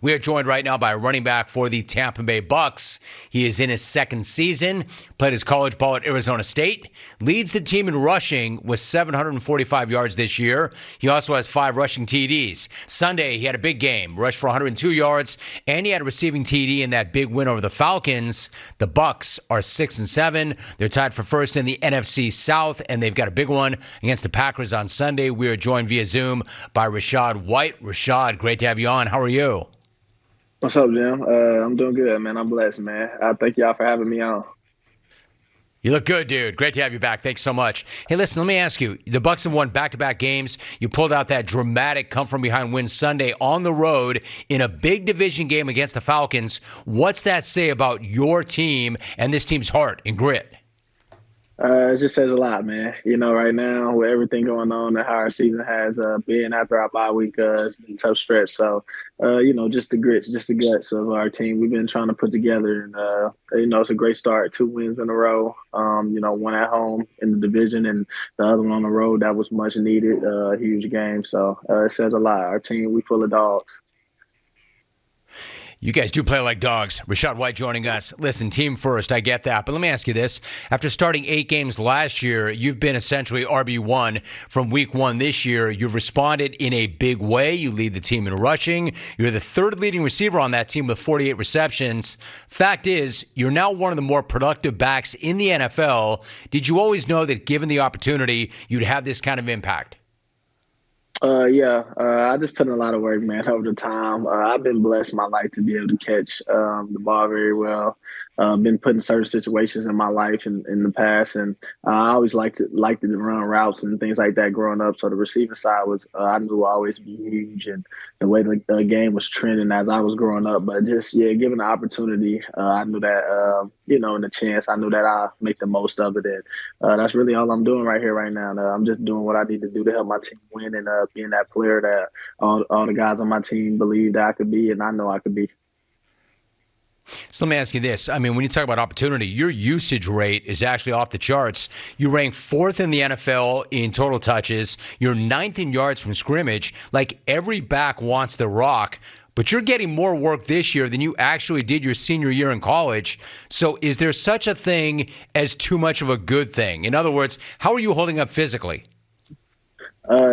We are joined right now by a running back for the Tampa Bay Bucks. He is in his second season, played his college ball at Arizona State, leads the team in rushing with 745 yards this year. He also has 5 rushing TDs. Sunday, he had a big game, rushed for 102 yards, and he had a receiving TD in that big win over the Falcons. The Bucks are 6-7. They're tied for first in the NFC South, and they've got a big one against the Packers on Sunday. We are joined via Zoom by Rachaad White. Rachaad, great to have you on. How are you? What's up, Jim? I'm doing good, man. I'm blessed, man. Thank y'all for having me on. You look good, dude. Great to have you back. Thanks so much. Hey, listen, let me ask you. The Bucks have won back-to-back games. You pulled out that dramatic come-from-behind win Sunday on the road in a big division game against the Falcons. What's that say about your team and this team's heart and grit? It just says a lot, man. You know, right now with everything going on and how our season has been after our bye week, it's been a tough stretch. So, just the grits, just the guts of our team we've been trying to put together. And, it's a great start. 2 wins in a row, one at home in the division and the other one on the road. That was much needed, a huge game. So it says a lot. Our team, we full of dogs. You guys do play like dogs. Rachaad White joining us. Listen, team first, I get that. But let me ask you this. After starting 8 games last year, you've been essentially RB1 from week 1 this year. You've responded in a big way. You lead the team in rushing. You're the 3rd leading receiver on that team with 48 receptions. Fact is, you're now one of the more productive backs in the NFL. Did you always know that given the opportunity, you'd have this kind of impact? I just put in a lot of work, man, over the time. I've been blessed in my life to be able to catch the ball very well. Been put in certain situations in my life in the past, and I always liked to run routes and things like that growing up. So the receiving side was I knew would always be huge, and the way the game was trending as I was growing up. But given the opportunity, I knew that and the chance, I knew that I'd make the most of it. And that's really all I'm doing right here, right now. I'm just doing what I need to do to help my team win and being that player that all the guys on my team believe that I could be, and I know I could be. So let me ask you this. I mean, when you talk about opportunity, your usage rate is actually off the charts. You rank 4th in the NFL in total touches. You're 9th in yards from scrimmage. Like, every back wants the rock, but you're getting more work this year than you actually did your senior year in college. So is there such a thing as too much of a good thing? In other words, how are you holding up physically?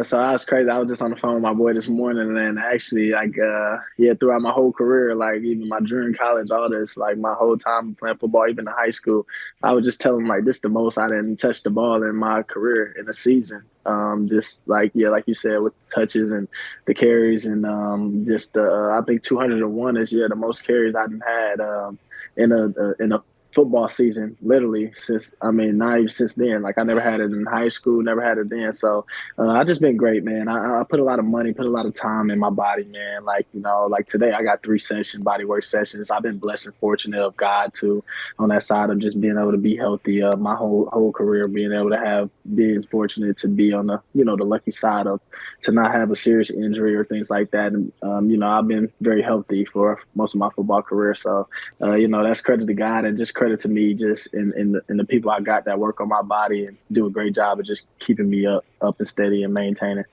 So I was crazy. I was just on the phone with my boy this morning, and actually, throughout my whole career, like even my during college, all this, like my whole time playing football, even in high school, I would just tell him like this the most I didn't touch the ball in my career in a season. Like you said, with the touches and the carries, and I think 201 is the most carries I've had in a football season, literally not even since then. Like I never had it in high school, never had it then. So I've just been great, man. I put a lot of money, put a lot of time in my body, man. Like today I got 3 body work sessions. I've been blessed and fortunate of God too, on that side of just being able to be healthy. My whole career, being fortunate to be on the lucky side of to not have a serious injury or things like that. And I've been very healthy for most of my football career. So that's credit to God and just credit to me, just in the people I got that work on my body and do a great job of just keeping me up and steady and maintaining.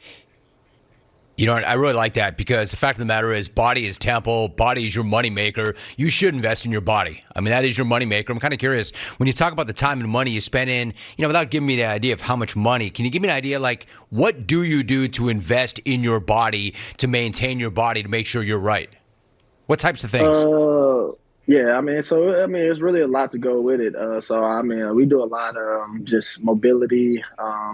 You know, I really like that because the fact of the matter is body is temple, body is your moneymaker. You should invest in your body. I mean, that is your moneymaker. I'm kind of curious, when you talk about the time and money you spend in, without giving me the idea of how much money, can you give me an idea, like, what do you do to invest in your body, to maintain your body, to make sure you're right? What types of things? It's really a lot to go with it. We do a lot of just mobility,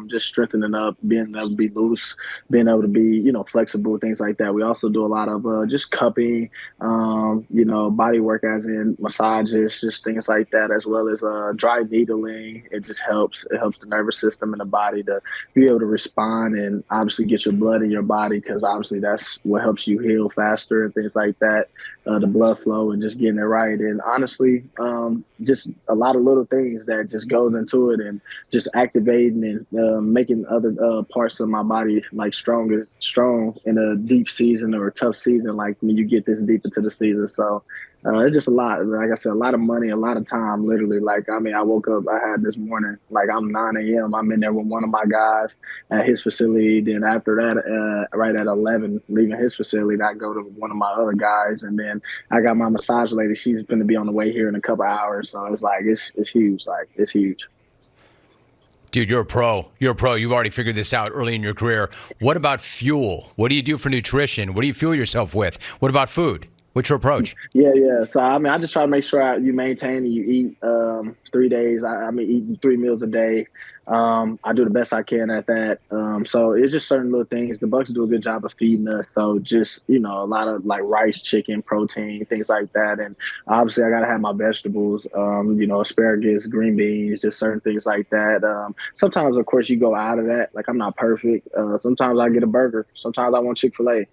just strengthening up, being able to be loose, being able to be, flexible, things like that. We also do a lot of just cupping, body work as in massages, just things like that, as well as dry needling. It just helps. It helps the nervous system and the body to be able to respond and obviously get your blood in your body, because obviously that's what helps you heal faster and things like that. The blood flow and just getting it right. And honestly, just a lot of little things that just goes into it, and just activating and making other parts of my body like strong in a deep season or a tough season, like when you get this deep into the season. So It's just a lot. Like I said, a lot of money, a lot of time, literally. Like, I mean, I woke up, I had this morning, like I'm 9 a.m. I'm in there with one of my guys at his facility. Then after that, right at 11, leaving his facility, I go to one of my other guys. And then I got my massage lady. She's going to be on the way here in a couple hours. So it's like, it's huge. Like, it's huge. Dude, you're a pro. You're a pro. You've already figured this out early in your career. What about fuel? What do you do for nutrition? What do you fuel yourself with? What about food? What's your approach? Yeah. So I mean, I just try to make sure you maintain and you eat 3 days. I mean, eating 3 meals a day. I do the best I can at that. So it's just certain little things. The Bucks do a good job of feeding us. So just a lot of like rice, chicken, protein, things like that. And obviously, I gotta have my vegetables. Asparagus, green beans, just certain things like that. Sometimes, of course, you go out of that. Like I'm not perfect. Sometimes I get a burger. Sometimes I want Chick-fil-A.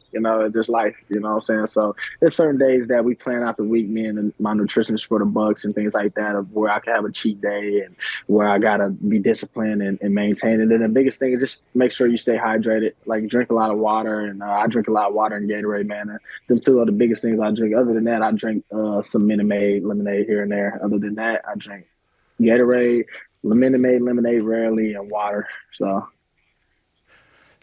Just life. You know what I'm saying? So there's certain days that we plan out the week, me and my nutritionist for the Bucks and things like that, of where I can have a cheat day and where I gotta be disciplined and maintain it. And the biggest thing is just make sure you stay hydrated. Like drink a lot of water, and I drink a lot of water and Gatorade, man. And them two are the biggest things I drink. Other than that, I drink some Minute Maid lemonade here and there. Other than that, I drink Gatorade, lemonade rarely, and water. So.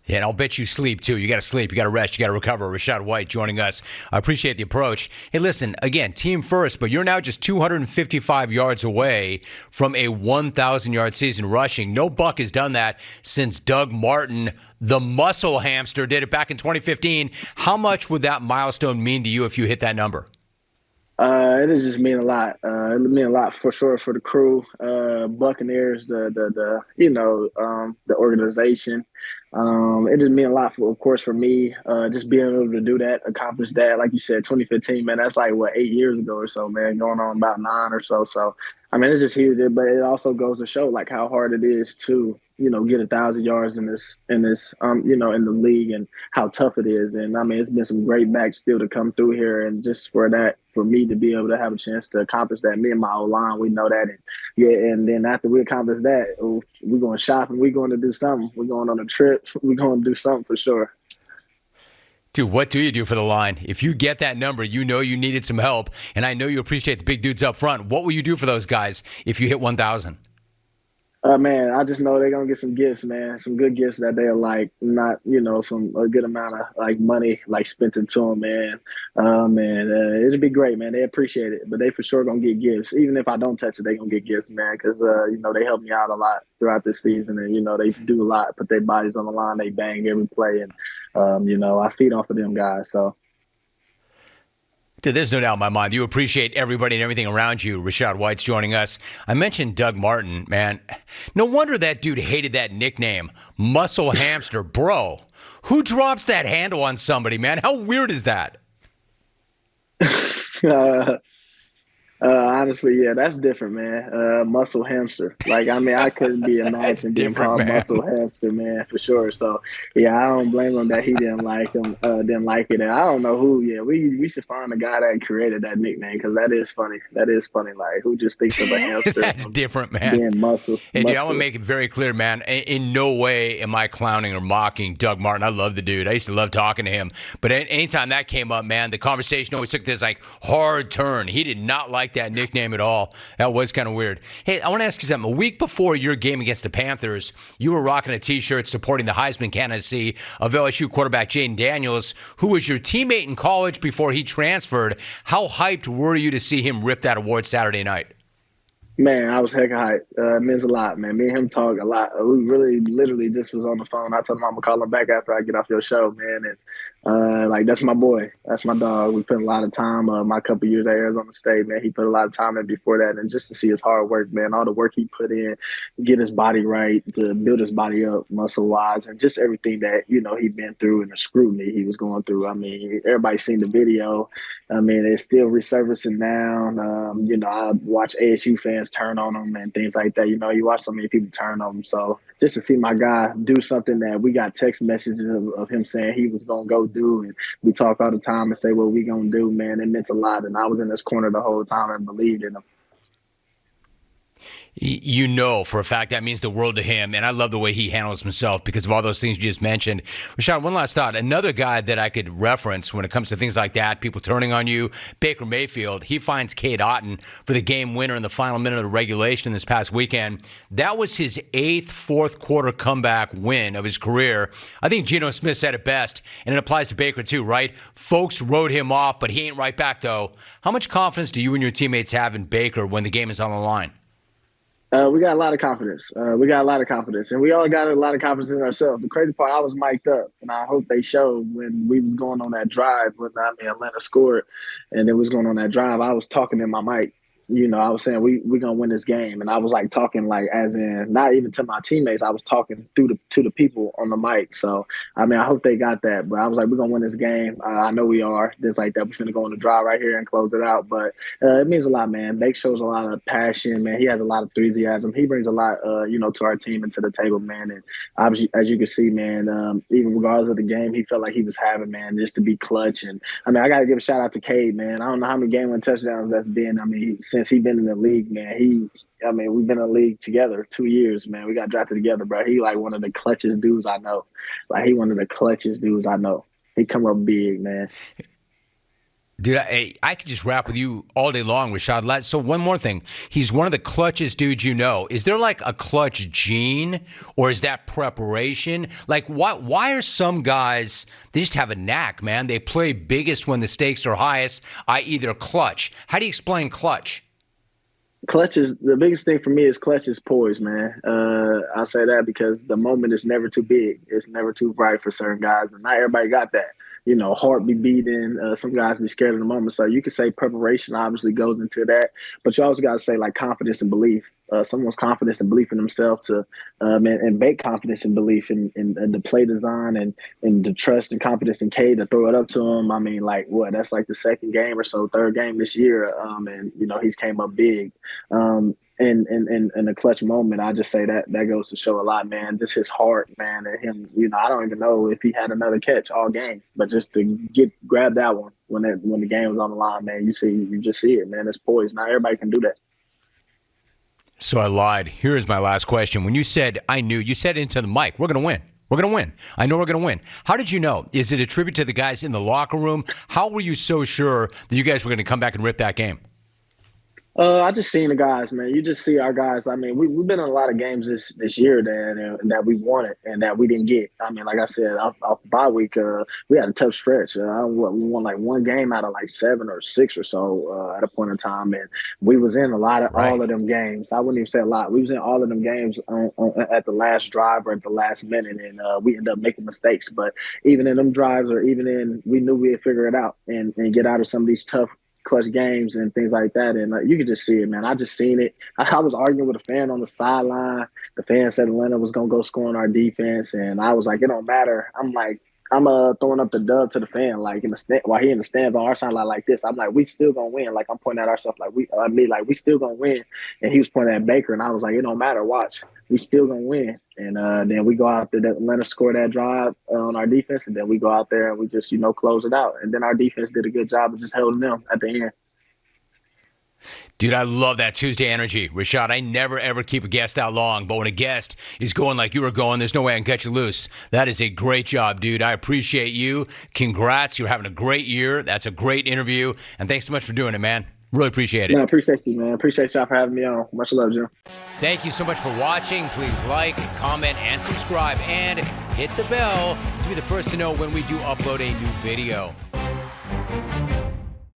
Yeah, and I'll bet you sleep, too. You got to sleep. You got to rest. You got to recover. Rachaad White joining us. I appreciate the approach. Hey, listen, again, team first, but you're now just 255 yards away from a 1,000-yard season rushing. No Buck has done that since Doug Martin, the muscle hamster, did it back in 2015. How much would that milestone mean to you if you hit that number? It just mean a lot. It mean a lot for sure for the crew, Buccaneers, the organization. It just mean a lot of course, for me. Just being able to do that, accomplish that, like you said, 2015, man. That's like 8 years ago or so, man. Going on about 9 or so. So, I mean, it's just huge. But it also goes to show like how hard it is to get 1,000 yards in the league, and how tough it is. And I mean, it's been some great backs still to come through here, and just for me to be able to have a chance to accomplish that, me and my whole line, we know that. And yeah, and then after we accomplish that, we're going shopping, we're going to do something, we're going on a trip, we're going to do something for sure. Dude, what do you do for the line? If you get that number, you know you needed some help, and I know you appreciate the big dudes up front. What will you do for those guys if you hit 1,000? Man, I just know they're gonna get some gifts, man. Some good gifts that they'll like, not a good amount of like money like spent into them, man. It'll be great, man. They appreciate it, but they for sure gonna get gifts. Even if I don't touch it, they gonna get gifts, man. Because they help me out a lot throughout this season, and they do a lot, put their bodies on the line, they bang every play, and I feed off of them guys. So. Dude, there's no doubt in my mind. You appreciate everybody and everything around you. Rachaad White's joining us. I mentioned Doug Martin, man. No wonder that dude hated that nickname, Muscle Hamster. Bro, who drops that handle on somebody, man? How weird is that? Honestly, yeah, that's different, man. Muscle hamster. Like, I mean, I couldn't be imagined being called man. Muscle hamster, man, for sure. So, yeah, I don't blame him that he didn't like it. And I don't know who. Yeah, we should find a guy that created that nickname, because that is funny. That is funny. Like, who just thinks of a hamster? That's different, man. Being muscle. Hey, dude, I want to make it very clear, man. In no way am I clowning or mocking Doug Martin. I love the dude. I used to love talking to him. But anytime that came up, man, the conversation always took this like hard turn. He did not like that nickname at all. That was kind of weird. Hey, I want to ask you something. A week before your game against the Panthers, you were rocking a T-shirt supporting the Heisman candidacy of LSU quarterback Jaden Daniels, who was your teammate in college before he transferred. How hyped were you to see him rip that award Saturday night? Man, I was heck hyped. It means a lot, man. Me and him talk a lot. We really, literally just was on the phone. I told him I'm going to call him back after I get off your show, man. And, that's my boy. That's my dog. We put a lot of time. My couple years at Arizona State, man, he put a lot of time in before that. And just to see his hard work, man, all the work he put in, get his body right, to build his body up muscle-wise, and just everything that, he'd been through and the scrutiny he was going through. I mean, everybody's seen the video. I mean, it's still resurfacing now. I watch ASU fans turn on him and things like that. You watch so many people turn on him. So just to see my guy do something that we got text messages of him saying he was going to go do, and we talk all the time and say what we going to do, man, it meant a lot. And I was in this corner the whole time and believed in him. You know for a fact that means the world to him, and I love the way he handles himself because of all those things you just mentioned. Rachaad, one last thought. Another guy that I could reference when it comes to things like that, people turning on you, Baker Mayfield, he finds Cade Otton for the game winner in the final minute of the regulation this past weekend. That was his 8th fourth-quarter comeback win of his career. I think Geno Smith said it best, and it applies to Baker too, right? Folks wrote him off, but he ain't right back, though. How much confidence do you and your teammates have in Baker when the game is on the line? We got a lot of confidence. And we all got a lot of confidence in ourselves. The crazy part, I was mic'd up, and I hope they showed when we was going on that drive when Atlanta scored, and it was going on that drive. I was talking in my mic. I was saying we're gonna win this game, and I was like talking like as in not even to my teammates. I was talking to the people on the mic. So I hope they got that. But I was like, we're gonna win this game. I know we are. Just like that, we're gonna go on the drive right here and close it out. But it means a lot, man. Bake shows a lot of passion, man. He has a lot of enthusiasm. He brings a lot, to our team and to the table, man. And obviously, as you can see, man, even regardless of the game, he felt like he was having, man, just to be clutch. And I gotta give a shout out to Cade, man. I don't know how many game-winning touchdowns that's been. Since he's been in the league, man, we've been in the league together 2 years, man. We got drafted together, bro. He like one of the clutchest dudes I know. He come up big, man. Dude, I could just rap with you all day long, Rachaad. So one more thing. He's one of the clutchest dudes you know. Is there like a clutch gene, or is that preparation? Like, why are some guys, they just have a knack, man? They play biggest when the stakes are highest, i.e. they're clutch. How do you explain clutch? Clutch is the biggest thing for me. Is clutch is poise, man. I say that because the moment is never too big. It's never too bright for certain guys, and not everybody got that. Heart be beating. Some guys be scared in the moment. So you could say preparation obviously goes into that, but you also got to say like confidence and belief. Someone's confidence and belief in themselves and bake confidence and belief in the play design and the trust and confidence in Cade to throw it up to him. That's like the second game or so, third game this year. He's came up big. In a clutch moment, I just say that goes to show a lot, man. Just his heart, man, and him. I don't even know if he had another catch all game, but just to grab that one when the game was on the line, man. You just see it, man. It's poised. Not everybody can do that. So I lied. Here is my last question. When you said I knew, you said into the mic, we're going to win. We're going to win. I know we're going to win. How did you know? Is it a tribute to the guys in the locker room? How were you so sure that you guys were going to come back and rip that game? I just seen the guys, man. You just see our guys. We've been in a lot of games this year that we wanted and that we didn't get. Like I said, off bye week, we had a tough stretch. We won like one game out of like 7 or 6 or so at a point in time, and we was in all of them games. I wouldn't even say a lot. We was in all of them games at the last drive or at the last minute, and we ended up making mistakes. But even in them drives, or we knew we'd figure it out and get out of some of these tough clutch games and things like that. And you could just see it, man. I just seen it. I was arguing with a fan on the sideline. The fan said Atlanta was going to go score on our defense. And I was like, it don't matter. I'm throwing up the dub to the fan, like while he in the stands on our sideline like this. I'm like, we still going to win. Like I'm pointing at ourselves we still going to win. And he was pointing at Baker. And I was like, it don't matter. Watch. We still going to win. And then we go out there, Atlanta score that drive on our defense, and then we go out there and we just, close it out. And then our defense did a good job of just holding them at the end. Dude, I love that Tuesday energy. Rachaad, I never, ever keep a guest that long, but when a guest is going like you were going, there's no way I can cut you loose. That is a great job, dude. I appreciate you. Congrats. You're having a great year. That's a great interview. And thanks so much for doing it, man. Really appreciate it. No, I appreciate you, man. Appreciate y'all for having me on. Much love, Jim. Thank you so much for watching. Please like, comment, and subscribe, and hit the bell to be the first to know when we do upload a new video.